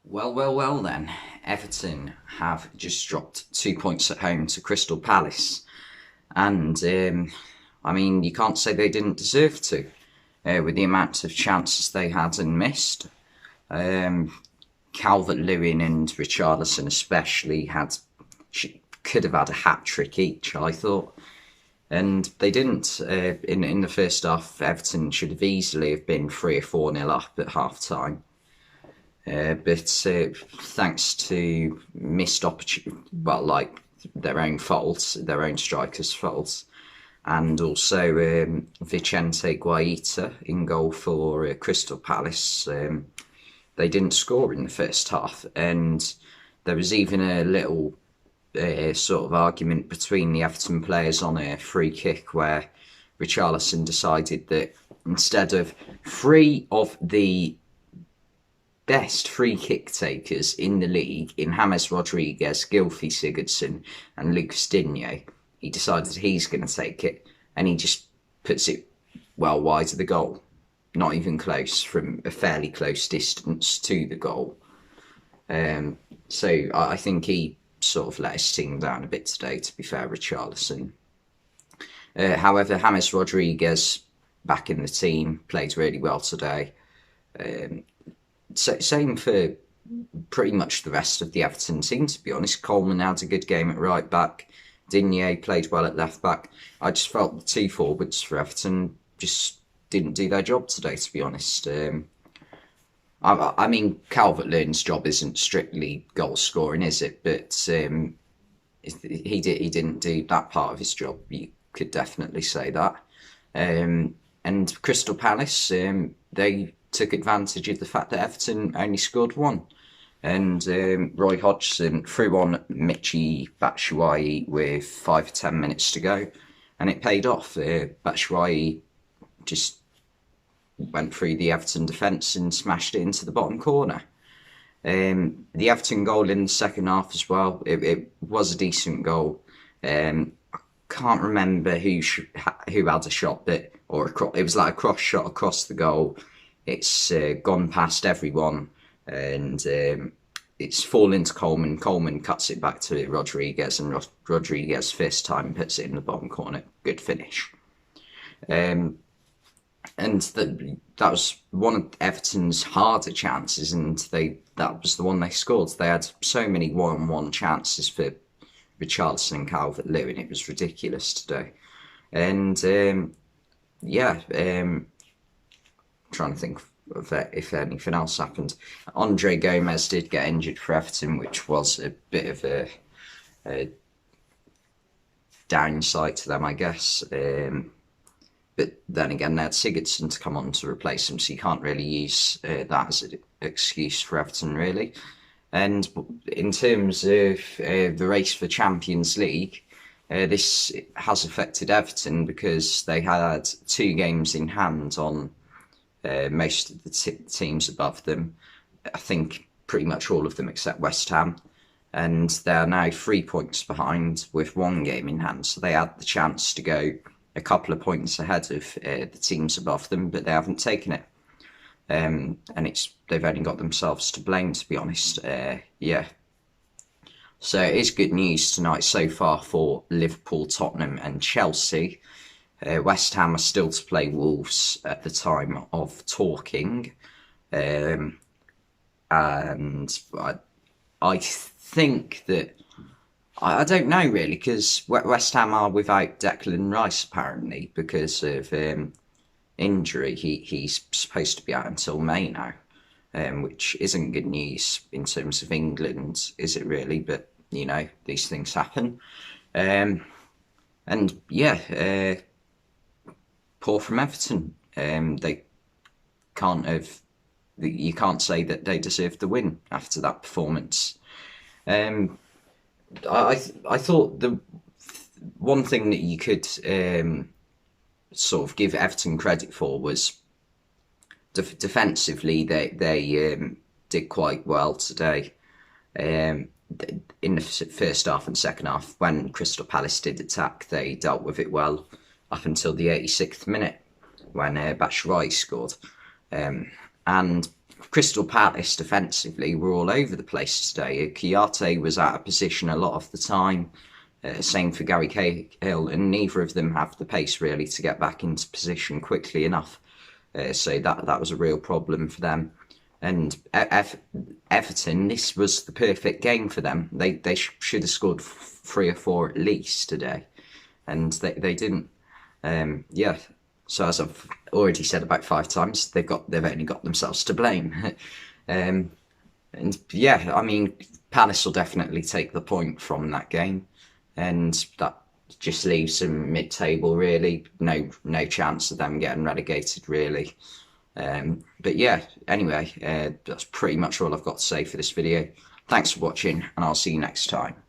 Well then. Everton have just dropped 2 points at home to Crystal Palace. And, you can't say they didn't deserve to, with the amount of chances they had and missed. Um, Calvert-Lewin and Richarlison especially could have had a hat-trick each, I thought. And they didn't. In the first half, Everton should have easily have been 3 or 4-0 up at half-time. But thanks to missed opportunity, like their own faults, their own strikers' faults, and also Vicente Guaita in goal for Crystal Palace, they didn't score in the first half, and there was even a little sort of argument between the Everton players on a free kick where Richarlison decided that instead of three of the best free kick takers in the league in James Rodriguez, Gylfi Sigurdsson, and Lucas Digne, he decided he's going to take it, and he just puts it well wide of the goal, not even close, from a fairly close distance to the goal. So I think he sort of let his team down a bit today, to be fair, Richarlison. However, James Rodriguez, back in the team, played really well today. Same for pretty much the rest of the Everton team, to be honest. Coleman had a good game at right back. Digne played well at left back. I just felt the two forwards for Everton just didn't do their job today, to be honest. Calvert-Lewin's job isn't strictly goal scoring, is it? But he didn't do that part of his job. You could definitely say that. And Crystal Palace, they took advantage of the fact that Everton only scored one. And Roy Hodgson threw on Michy Batshuayi with 5 or 10 minutes to go, and it paid off. Batshuayi just went through the Everton defence and smashed it into the bottom corner. The Everton goal in the second half as well, it was a decent goal. I can't remember who had a shot, it was like a cross shot across the goal. It's gone past everyone, and it's fallen to Coleman. Coleman cuts it back to Rodriguez, and Rodriguez first time puts it in the bottom corner. Good finish. And that was one of Everton's harder chances, and that was the one they scored. They had so many 1-on-1 chances for Richarlison and Calvert-Lewin. It was ridiculous today. And trying to think of if anything else happened. Andre Gomez did get injured for Everton, which was a bit of a downside to them, I guess. But then again, they had Sigurdsson to come on to replace him, so you can't really use that as an excuse for Everton, really. And in terms of the race for Champions League, this has affected Everton because they had 2 games in hand on most of the teams above them. I think pretty much all of them except West Ham. And they're now 3 points behind with 1 game in hand. So they had the chance to go a couple of points ahead of the teams above them, but they haven't taken it. And they've only got themselves to blame, to be honest. So it is good news tonight so far for Liverpool, Tottenham and Chelsea. West Ham are still to play Wolves at the time of talking. And I think that, I don't know really, because West Ham are without Declan Rice apparently because of injury. He's supposed to be out until May now, which isn't good news in terms of England, is it really? But, these things happen. Poor from Everton. You can't say that they deserved the win after that performance. I thought the one thing that you could sort of give Everton credit for was defensively they did quite well today. In the first half and second half, when Crystal Palace did attack, they dealt with it well up until the 86th minute when Batshuayi scored. And Crystal Palace defensively were all over the place today. Kiyate was out of position a lot of the time. Same for Gary Cahill, and neither of them have the pace really to get back into position quickly enough. So that was a real problem for them. And Everton, this was the perfect game for them. They should have scored 3 or 4 at least today, and they didn't. Yeah. So as I've already said about 5 times, they've only got themselves to blame. And yeah, I mean, Palace will definitely take the point from that game, and that just leaves them mid-table really. No chance of them getting relegated really. But yeah, anyway, that's pretty much all I've got to say for this video. Thanks for watching, and I'll see you next time.